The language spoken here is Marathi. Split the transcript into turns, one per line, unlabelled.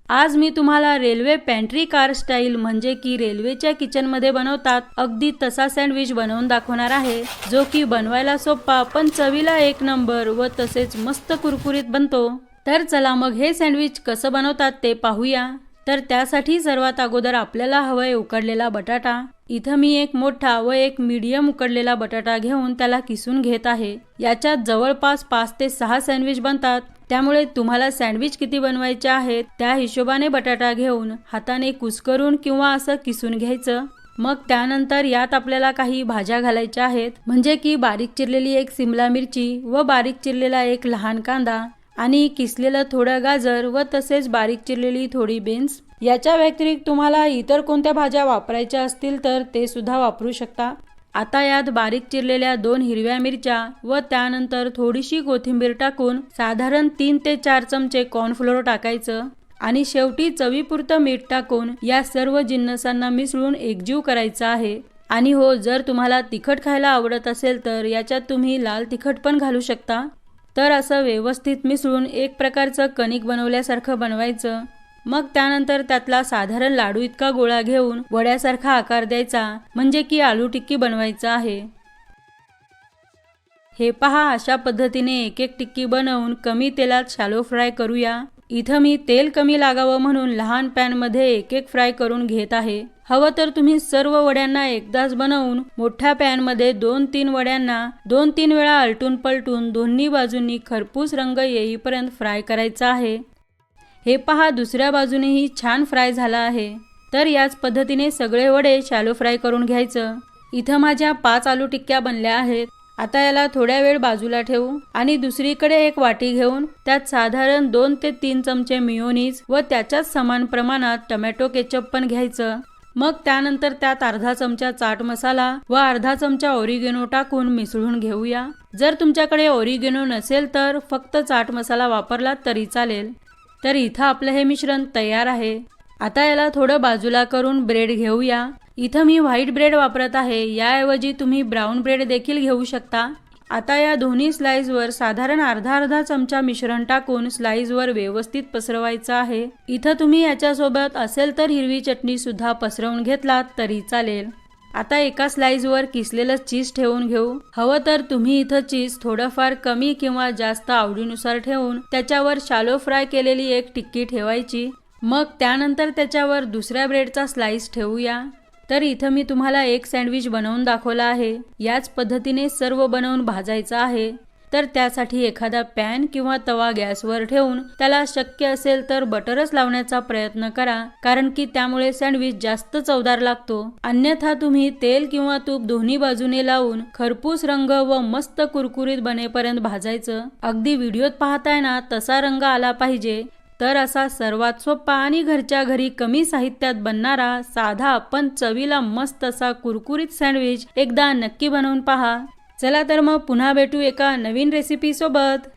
आज मी तुम्हाला रेल्वे पॅन्ट्री कार स्टाईल म्हणजे की रेल्वेच्या किचन मध्ये बनवतात अगदी तसा सँडविच बनवून दाखवणार आहे, जो की बनवायला सोपा पण चवीला एक नंबर व तसेच मस्त कुरकुरीत बनतो। तर चला मग हे सँडविच कसं बनवतात ते पाहूया। तर त्यासाठी सर्वात अगोदर आपल्याला हवंय उकडलेला बटाटा। इथं मी एक मोठा व एक मीडियम उकडलेला बटाटा घेऊन त्याला किसून घेत आहे। याच्यात जवळपास 5 ते 6 सँडविच बनतात, त्यामुळे तुम्हाला सँडविच किती बनवायचे आहेत त्या हिशोबाने बटाटा घेऊन हाताने कुस्करून किंवा असं किसून घ्यायचं। मग त्यानंतर यात आपल्याला काही भाज्या घालायच्या आहेत, म्हणजे की बारीक चिरलेली एक सिमला मिरची व बारीक चिरलेला एक लहान कांदा आणि किसलेलं थोडं गाजर व तसेच बारीक चिरलेली थोडी बीन्स। याच्या व्यतिरिक्त तुम्हाला इतर कोणत्या भाज्या वापरायच्या असतील तर ते सुद्धा वापरू शकता। आता यात बारीक चिरलेल्या 2 हिरव्या मिरच्या व त्यानंतर थोडीशी कोथिंबीर टाकून साधारण 3 ते 4 चमचे कॉर्नफ्लोअर टाकायचं आणि शेवटी चवीपुरतं मीठ टाकून या सर्व जिन्नसांना मिसळून एकजीव करायचं आहे। आणि हो, जर तुम्हाला तिखट खायला आवडत असेल तर याच्यात तुम्ही लाल तिखट पण घालू शकता। तर असं व्यवस्थित मिसळून एक प्रकारचं कणिक बनवल्यासारखं बनवायचं। मग त्यानंतर त्यातला साधारण लाडू इतका गोळा घेऊन वड्यासारखा आकार द्यायचा, म्हणजे की आलू टिक्की बनवायचा आहे। हे पहा, अशा पद्धतीने एक एक टिक्की बनवून कमी तेलात शॅलो फ्राय करूया। इथं मी तेल कमी लागावं म्हणून लहान पॅन मध्ये एक एक फ्राय करून घेत आहे। हवं तर तुम्ही सर्व वड्यांना एकदाच बनवून मोठ्या पॅन मध्ये 2-3 वड्यांना 2-3 वेळा आलटून पलटून दोन्ही बाजूंनी खरपूस रंग येईपर्यंत फ्राय करायचा आहे। हे पहा, दुसऱ्या बाजूनेही छान फ्राय झाला आहे। तर याच पद्धतीने सगळे वडे शॅलो फ्राय करून घ्यायचं। इथं माझ्या 5 आलू टिक्क्या बनल्या आहेत। आता याला थोड्या वेळ बाजूला ठेवू आणि दुसरीकडे एक वाटी घेऊन त्यात साधारण 2 ते 3 चमचे मेयोनीज व त्याच्याच समान प्रमाणात टोमॅटो केचप पण घ्यायचं। मग त्यानंतर त्यात अर्धा चमचा चाट मसाला व अर्धा चमचा ओरिगेनो टाकून मिसळून घेऊया। जर तुमच्याकडे ओरिगेनो नसेल तर फक्त चाट मसाला वापरला तरी चालेल। तर इथं आपलं हे मिश्रण तयार आहे। आता याला थोडं बाजूला करून ब्रेड घेऊया। इथं मी व्हाईट ब्रेड वापरत आहे, याऐवजी तुम्ही ब्राऊन ब्रेड देखील घेऊ शकता। आता या दोन्ही स्लाइसवर साधारण अर्धा चमचा मिश्रण टाकून स्लाइसवर व्यवस्थित पसरवायचं आहे। इथं तुम्ही याच्यासोबत असेल तर हिरवी चटणी सुद्धा पसरवून घेतलात तरी चालेल। आता एका स्लाइसवर किसलेलं चीज ठेवून घेऊ। हवं तर तुम्ही इथं चीज थोडंफार कमी किंवा जास्त आवडीनुसार ठेवून त्याच्यावर शॅलो फ्राय केलेली एक टिक्की ठेवायची। मग त्यानंतर त्याच्यावर दुसऱ्या ब्रेडचा स्लाइस ठेवूया। तर इथं मी तुम्हाला एक सँडविच बनवून दाखवला आहे। याच पद्धतीने सर्व बनवून भाजायचं आहे। तर त्यासाठी एखादा पॅन किंवा तवा गॅसवर ठेवून त्याला शक्य असेल तर बटरच लावण्याचा प्रयत्न करा, कारण की त्यामुळे सँडविच जास्त चवदार लागतो। अन्यथा तुम्ही तेल किंवा तूप दोन्ही बाजूने लावून खरपूस रंग व मस्त कुरकुरीत बनेपर्यंत भाजायचं। अगदी व्हिडिओत पाहताय ना तसा रंग आला पाहिजे। तर असा सर्वात सोपा आणि घरच्या घरी कमी साहित्यात बनणारा साधा पण चवीला मस्त असा कुरकुरीत सँडविच एकदा नक्की बनवून पहा। चला तर मग पुन्हा भेटू एका नवीन रेसिपी सोबत।